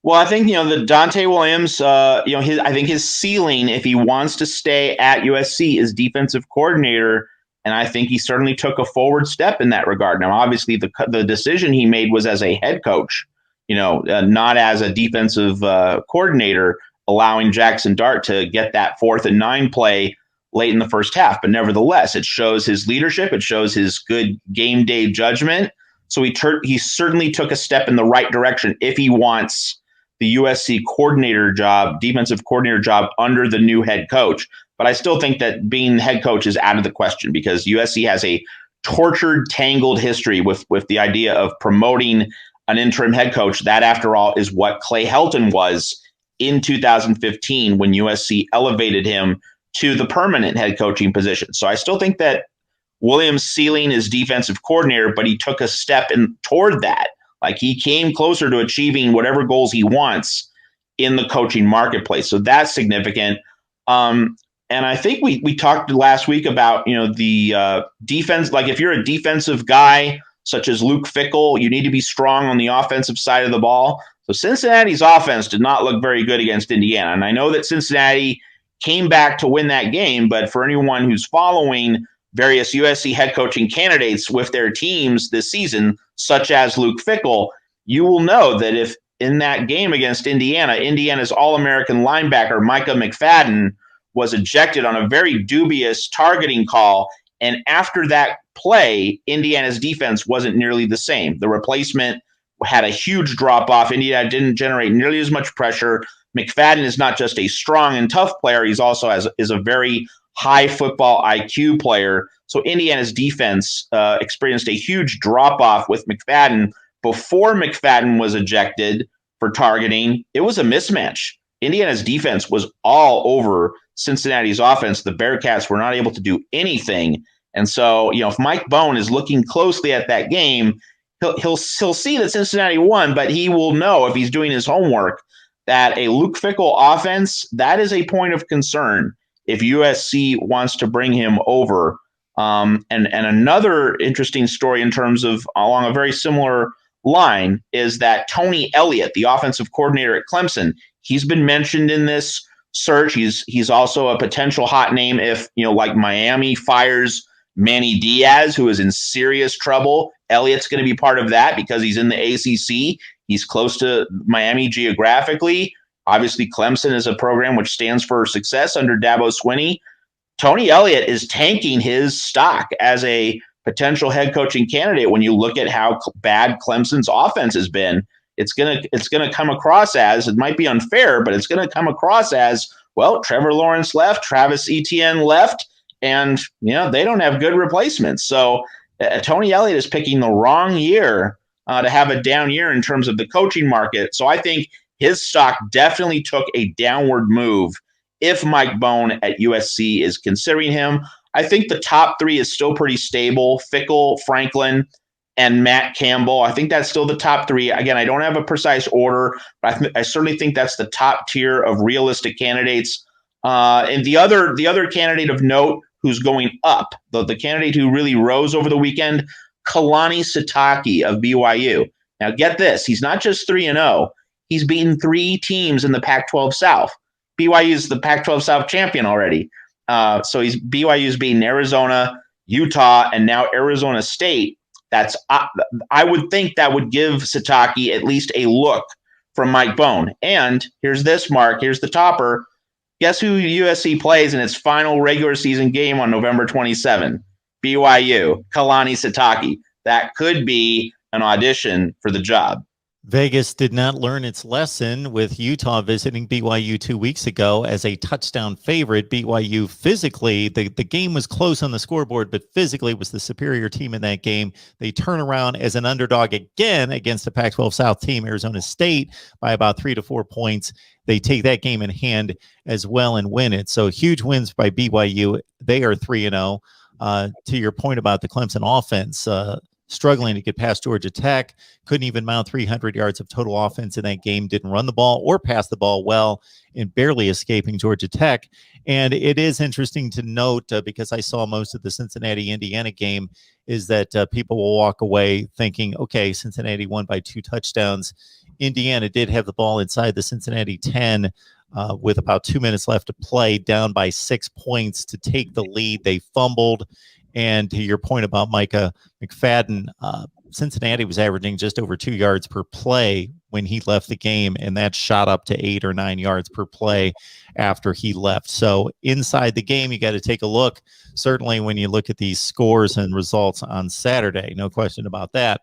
Well, I think the Donte Williams, I think his ceiling, if he wants to stay at USC, is defensive coordinator, and I think he certainly took a forward step in that regard. Now, obviously, the decision he made was as a head coach, not as a defensive coordinator, allowing Jackson Dart to get that 4th and 9 play late in the first half. But nevertheless, it shows his leadership. It shows his good game day judgment. So he certainly took a step in the right direction if he wants the USC coordinator job, defensive coordinator job under the new head coach. But I still think that being head coach is out of the question because USC has a tortured, tangled history with the idea of promoting an interim head coach. That, after all, is what Clay Helton was in 2015 when USC elevated him to the permanent head coaching position. So I still think that Williams' ceiling is defensive coordinator, but he took a step toward that. Like he came closer to achieving whatever goals he wants in the coaching marketplace. So that's significant. And I think we talked last week about, the defense. Like if you're a defensive guy, such as Luke Fickell, you need to be strong on the offensive side of the ball. So Cincinnati's offense did not look very good against Indiana. And I know that Cincinnati came back to win that game, but for anyone who's following various USC head coaching candidates with their teams this season, such as Luke Fickell, you will know that if in that game against Indiana, Indiana's All-American linebacker, Micah McFadden, was ejected on a very dubious targeting call. And after that play, Indiana's defense wasn't nearly the same. The replacement had a huge drop-off. Indiana didn't generate nearly as much pressure. McFadden is not just a strong and tough player, he's also is a very high football IQ player. So Indiana's defense experienced a huge drop-off with McFadden. Before McFadden was ejected for targeting, it was a mismatch. Indiana's defense was all over Cincinnati's offense. The Bearcats were not able to do anything. And so, if Mike Bohn is looking closely at that game, he'll see that Cincinnati won, but he will know if he's doing his homework that a Luke Fickell offense, that is a point of concern if USC wants to bring him over. And another interesting story in terms of along a very similar line is that Tony Elliott, the offensive coordinator at Clemson, he's been mentioned in this search. He's also a potential hot name if, like Miami fires Manny Diaz, who is in serious trouble. Elliott's going to be part of that because he's in the ACC. He's close to Miami geographically. Obviously, Clemson is a program which stands for success under Dabo Swinney. Tony Elliott is tanking his stock as a potential head coaching candidate. When you look at how bad Clemson's offense has been, it's gonna come across as, it might be unfair, but it's gonna come across as, well, Trevor Lawrence left, Travis Etienne left, and they don't have good replacements. So Tony Elliott is picking the wrong year to have a down year in terms of the coaching market. So I think his stock definitely took a downward move if Mike Bohn at USC is considering him. I think the top three is still pretty stable. Fickell, Franklin, and Matt Campbell. I think that's still the top three. Again, I don't have a precise order, but I certainly think that's the top tier of realistic candidates. And the other candidate of note who's going up, the candidate who really rose over the weekend, Kalani Sitake of BYU. Now get this, he's not just 3-0. He's beaten 3 teams in the Pac-12 South. BYU is the Pac-12 South champion already. So BYU's beaten Arizona, Utah, and now Arizona State. I would think that would give Sitake at least a look from Mike Bohn. And here's this, Mark. Here's the topper. Guess who USC plays in its final regular season game on November 27? BYU, Kalani Sitake. That could be an audition for the job. Vegas did not learn its lesson with Utah visiting BYU 2 weeks ago as a touchdown favorite. BYU physically, the game was close on the scoreboard, but physically was the superior team in that game. They turn around as an underdog again against the Pac-12 South team, Arizona State, by about 3 to 4 points. They take that game in hand as well and win it. So huge wins by BYU. They are 3-0. To your point about the Clemson offense, struggling to get past Georgia Tech, couldn't even mount 300 yards of total offense in that game, didn't run the ball or pass the ball well, and barely escaping Georgia Tech. And it is interesting to note, because I saw most of the Cincinnati-Indiana game, is that people will walk away thinking, okay, Cincinnati won by 2 touchdowns. Indiana did have the ball inside the Cincinnati 10 with about 2 minutes left to play, down by 6 points to take the lead. They fumbled. And to your point about Micah McFadden, Cincinnati was averaging just over 2 yards per play when he left the game, and that shot up to 8 or 9 yards per play after he left. So inside the game, you got to take a look. Certainly when you look at these scores and results on Saturday, no question about that.